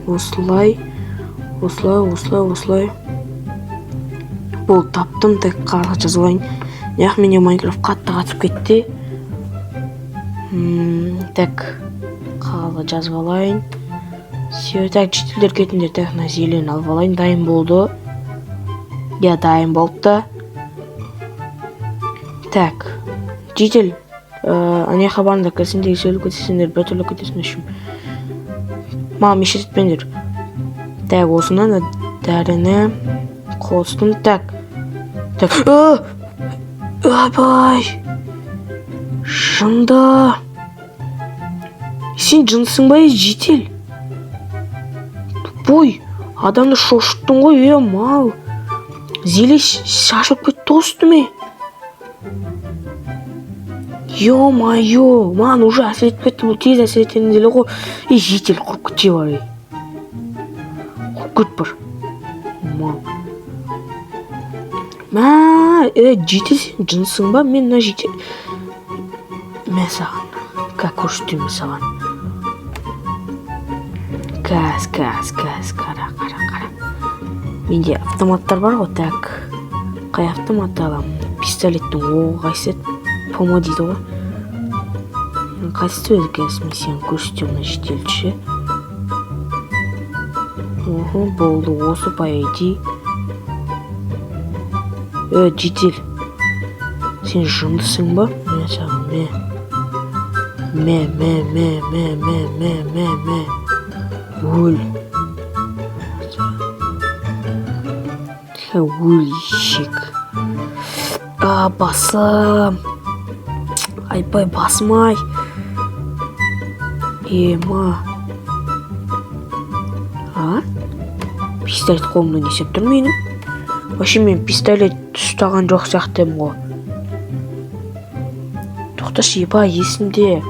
Осылай. Бұл таптым, так қарға жазып алайын. Яқ менде Майнкрафт қатты қатып кетті. Так, қағазға жазып алайын. Все, так, жителдер кетіндер, так, на зелен алып алайын. Дайын болды. Я дайын болыпты. Так, жител, ане хабарында кірсендегі сөйліп кетесіңдер, бір түрлі кетесің үшін. Маған ешет етпендер. Так, осынан дәріні қостым. Так. Абай! Жында! Сен жынсың ба, жител? Тупой! Адамды шошыттың ғой, мал! Зеле шашып кетті үстіме. Ё-майо! Маған уже әсер етіп кетті, бұл тез әсер ететін зеле ғой. Жител, құрып кетсе бар. Құрып кет бар. Мал. Жител, сен жынсың ба? Мен на жител... Мен саған. Как көрсетемін саған. Қара. Менде автоматтар бар ғой, так. Қай автоматты аламын? Пистолеттің оғы қайсы? Помо дейді ғой. Қайсы өзі кәсі, мен сен көрсетемін жителші. Болды, осы пайди. Жител, сен жындысың ба? Мен саған, өл. Өл, ешек. Басым. Айбай, басмай. Ема. Пистолет қолымда несеп тұр менің? Вообще мен пистолет ұстаған жоқ сияқтымын ғой. Тоқташы, епа, есімде.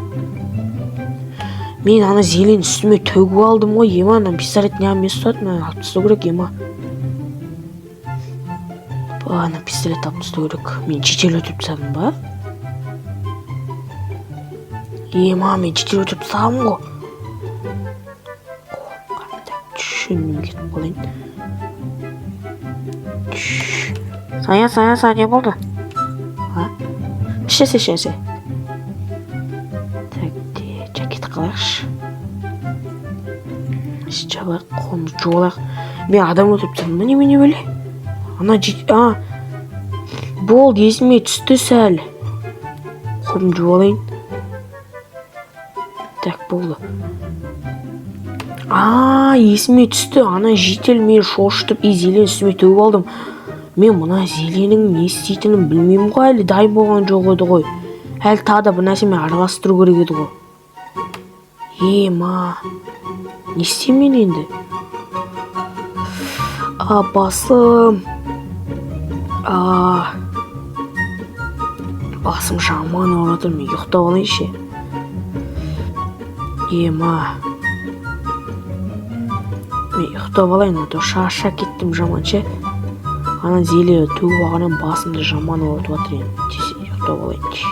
Мен ана зелен үстіме төгіп алдым ғой, ема, ана пистолет неғымен ұстады, мен алып тастау керек, ема. Ана пистолет алып тастау керек. Мен жител өтіп тастадым ба? Ема, мен жител өтіп тастадым ғой. Түшінім кетіп қалайын. Сая, не болды? Шесе. Так, жакет қалайықшы. Жабайық, қолымды жуалайық. Мен адам өтіп тұрмын, не бөле? Ана болды, есіме түсті сәл. Қолымды жуалайын. Так, болды. Есіме түсті. Ана жител мені шошытып, зелен үстіме төгіп алдым. Мен мұна зеленің не істейтінін білмеймін ғой, әлі дайын болған жоқ еді ғой. Әлі тағы бір нәрсемен араластыру керек еді ғой. Ема, не істеймін енді? Басым. Басым жаман ауырады, мен ұйықтап алайыншы. Ема. Мен ұйықтап алайын, шаша кеттім жаманша. Ана зеле төгіп алғаннан басымды жаман ауыртып жатыр енді. Тез ұйықтап алайыншы.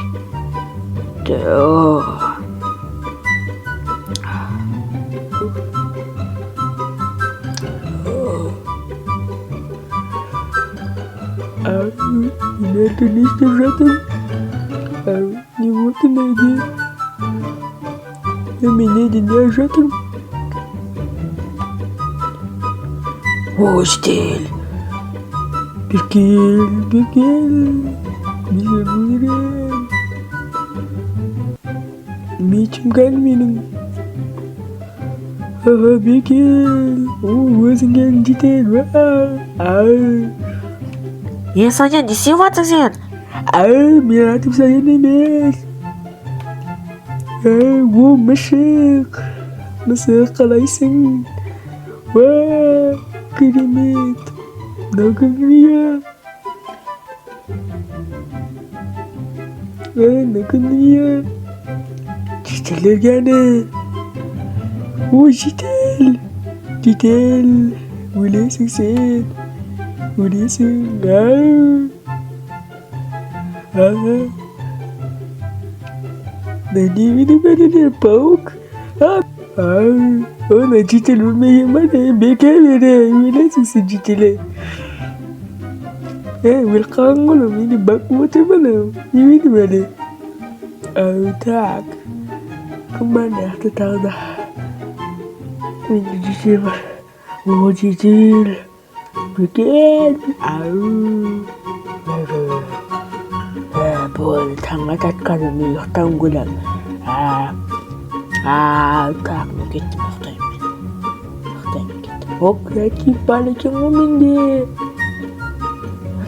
Nerede ne istеп жатыр? Не болды неде? Мен неде не жатырмын? Жител! Бекел! Мен өлерем. Мечім кәл менің. Бекел! Өзің кәл жител! Саян, не істеп жатсың сен? Мен атым Саян емес. Мысық қалайсың? Керемет. Мынау кімдіме? Мынау кімдіме? Жителдер кәні. Жител. Өлесің сен. Өлесің. Да не видно, паук. Ona citel olmayı bana bekar vere. Öylesisin citele. Welcome oğlum. Yine bakma bana. Yemin bana. Tak. Kemana tetangga? Ini citel var. Oh citel. Bikin. Boleh tangan tatkan milah tanggulan. Tak gittim noktayım. Gittim. Hop rakip balik yang mindi.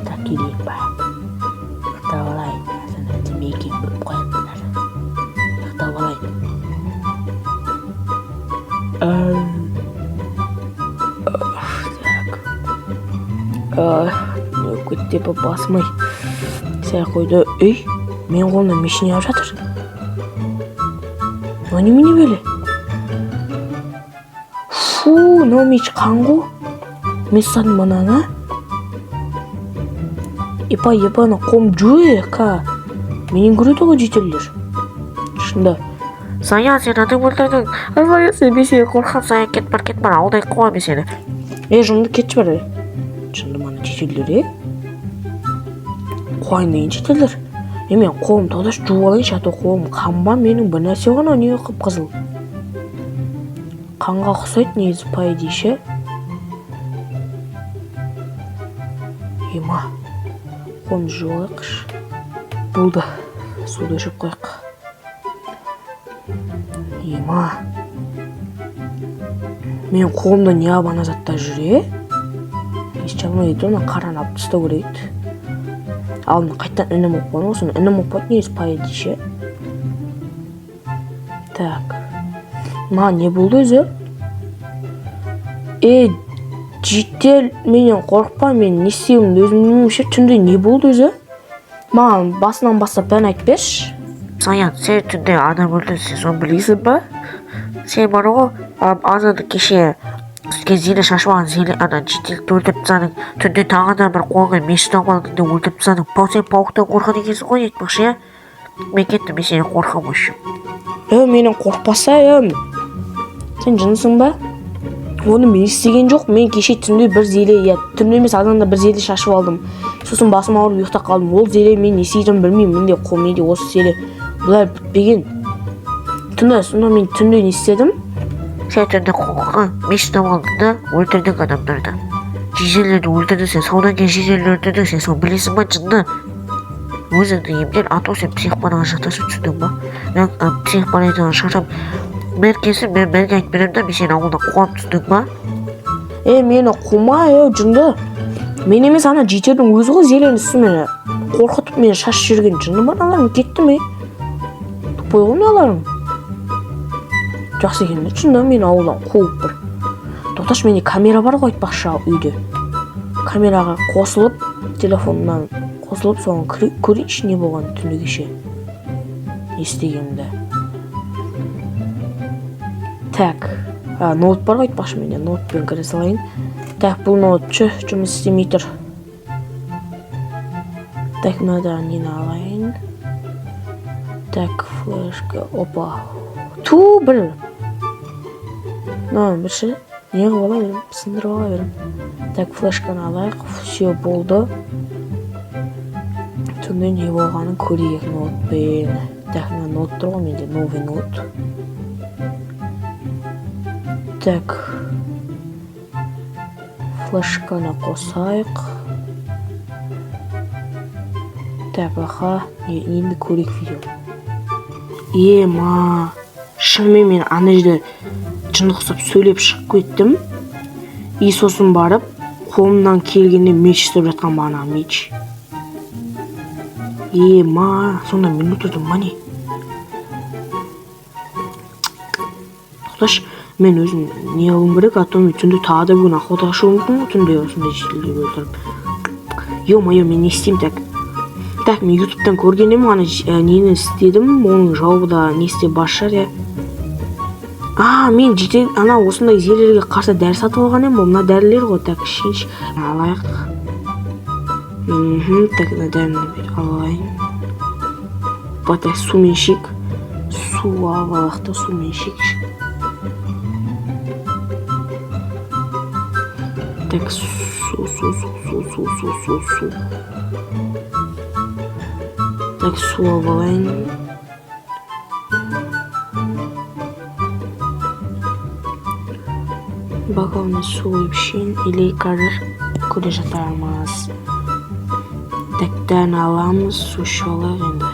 Tak kiri bak. Tahu lain. Sana demikian berkuat benar. Tahu lain. Көтте басмай сәл қойды. Мен қолымнан мешіне алып жатыр. Немене böyle? Мынау меш қанғу. Мен садым ананы. Епа-епаны қолым жуек. Менен көреді ғой жетелер. Шында. Саян, сен адам өлтірдің. Сен бесеге қорқам, Саян, кет бар, аудай қуам сені. Жынды кетші бар. Шында мана жетелер, Қойын дейін жетелер. Мен қолым тодаш жуып алайын, шаты қолым қанба, менің бір нәрсе ғана не қып-қызыл. Қанға ұқсайды негізі пай дейші. Ема, қолым жуып алайықшы. Болды, суды жып қойық. Ема, мен қолымда не абана затта жүре? Ешчағына еді, оны қаран алып тұстау көрейді. Алдын қайттан үнім оқпаны, осыны үнім оқпады негізі пай дейші. Так, ма не болды өзі? Жетел, менен қорықпа, мен не істеуімді өзім білмеймін. Түнде не болды өзі? Маған басынан бастап бәрін айтып берші. Саян, сен түнде адам өлтірсің, соны білесің ба? Сен бар ғой, азады кеше сізге зейлі шашып алған зейлі жетелікті өлтіріп тастадың. Түнде тағы да бір қолға мешіт алып алып өлтіріп тастадың. Сен пауықтан қорқады екенсің ғой, айтпақшы, мен кеттім, мен сені қорқам үшін. Менен қорқпаса, сен жынысың ба? Оны мен істеген жоқ. Мен кеше түнде бір зейлі, түнде емес адамда бір зейлі шашып алдым. Сосын басым ауырып ұйықтап қалдым. Ол зейлі мен не істейтінін білмеймін. Менде қолымда осы зейлі бұлай бітпеген. Сонда мен түнде не істедім? Сен түнде қолға мешіт алып алдың да өлтірдің адамдарды. Жезелерді өлтірдің, сен содан кейін жезелерді өлтірдің, сен соны білесің ба, жынды? Өзіңді емдер, ату сен психбанаға жақтасып түсдің ба? Мен психбанаға шашам. Мен келсін, мен бәрге айтып берем да, мен сені ауылда қуам түсдің ба? Мені қума, жынды. Мен емес ана жетердің өзі ғой зелені үстіме қорқытып мені шашып жүрген. Жынды бар аларым, кетті ме? Тұпой ғой не аларым? Жақсы екенде, шында мені ауылдан қуып бір. Тоқташ, менде камера бар ғой айтпақшы үйде. Камераға қосылып, телефоннан қосылып, соған көрейінші не болған түнде кеше. Не істегенімді. Так, ноут бар ғой айтпақшы менде, ноутпен кіре салайын. Так, бұл ноутшы жұмыс істемей тұр. Так, мынадан нені алайын. Так, флешка, опа. Бір. Бірші, не қып ала берем, сындырып ала берем. Так, флешканы алайық, все болды. Түнде не болғанын көрейік ноутпен. Так, ноут тұр ғой менде, новый ноут. Так, флешканы қосайық. Так, енді көрейік видео. Ма, шынымен мен ана жерде жынды ұқсап сөйлеп шығып кеттім. Сосын барып, қолымнан келгенде меч істеп жатқан бана меч. Ма, сонда мен өтірдім ба не? Тоқташ, мен өзім не алым керек, атом түнде тағы да бүгін ақуатаға шығуым мүмкін, түнде осындай жетелде өлтіріп. Мен не істеймін так? Так, мен ютубтан көргенім ғана нені істедім, оның жауабы да не істеп басшар, мен жетел, осындай зелерге қарсы дәрі сатып алған ем, мына дәрілер ғой, так, ішінші алайық. Так, дәріні алайын. Так, сумен шек. Су алып алайық та, сумен шек. Так, су. Так, су алып алайын. Бокалына су құйып ішейін, или қазір көре жатармыз. Так, дәріні аламыз, су ішіп алайық енді.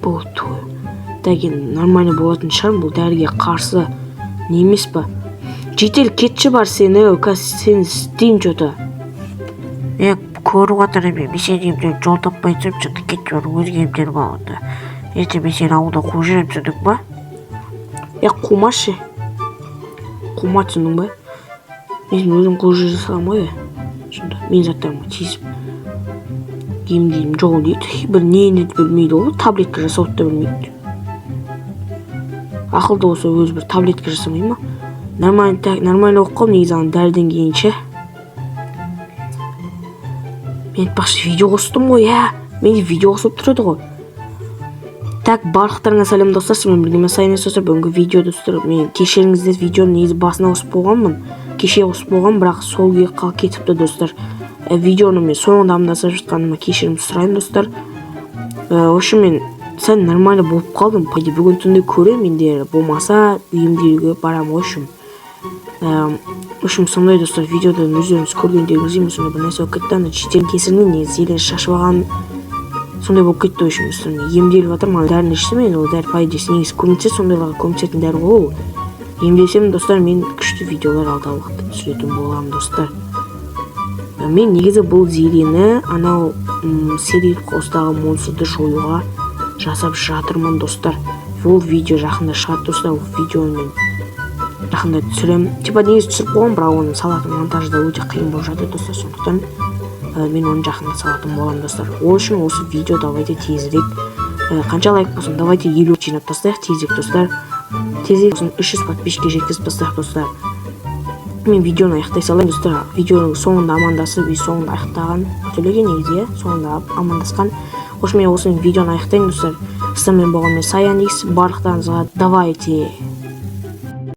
Бұл той. Так, енді нормально болатын шығар, бұл дәріге қарсы не емес па? Жетел кетші бар сені, сені істейм что-то. көріп жатыр мен сен емдер жол таппай тұрып шықты кетіп жүр өзге емдер бағында. Ертең мен сені ауылда қуып жүрем түсіндің ба? Қумашы. Қума түсіндің ба? Мен өзім қуып жүре салам ғой. Сонда мен заттарыма тиісіп емдеймін жол дейді. Бір нені білмейді ол, таблетка жасауды да білмейді. Ақылды болса өзі бір таблетка жасамай ма? Нормально оқып қал негізі ана дәріден кейінше. Мен айтпақшы видео қостым ғой, Мен видео қосып тұрады ғой. Так, барлықтарыңа сәлем достар, сізбен бірге Сайнес достар. Бүгінгі видео достар, мен кешіріңіздер, видеоны негізі басына қосып болғанмын. Кеше қосып болған, бірақ сол күйі қалып кетіпті достар. Видеоны мен соңында амандасып жатқаныма кешірім сұраймын достар. Общем, мен сәл нормально болып қалдым. Пайда бүгін түнде көремін, менде болмаса емдеуге барам ғой. Общем, сондай достар, видеодан өздеріңіз көргендеріңіз емес, сондай бір нәрсе болып кетті. Ана шетел кесірінен негізі зелені шашып алған сондай болып кетті. Общем, достар, мен емделіп жатырмын, дәріні ішсем, ол дәрі пайдасы негізі көмектеседі, сондайларға көмектесетін дәрі ғой ол. Емдесем, достар, мен күшті видеолар алдағы уақытта түсіретін боламын достар. Мен негізі бұл зелені анау сериялық қостағы монстрды жоюға жасап жатырмын достар. Ол видео жақында шығады достар, ол видеоны мен жақында түсірем. Негізі түсіріп қойғам, бірақ оның салатын монтажда өте қиын болып жатыр достар, сондықтан мен оны жақында салатын боламын достар. Ол үшін осы видео давайте тезірек, қанша лайк болсын, давайте 50 жинап тастайық тезірек достар. Тезірек болсын 300 подписчикке жеткізіп тастайық достар. Мен видеоны аяқтай салайын достар. Видеоның соңында амандасып, соңында аяқтаған өтелеген негізі, соңында амандасқан. Мен осы видеоны аяқтайын достар. Сіздермен болған мен Саян Икс. Барлықтарыңызға давайте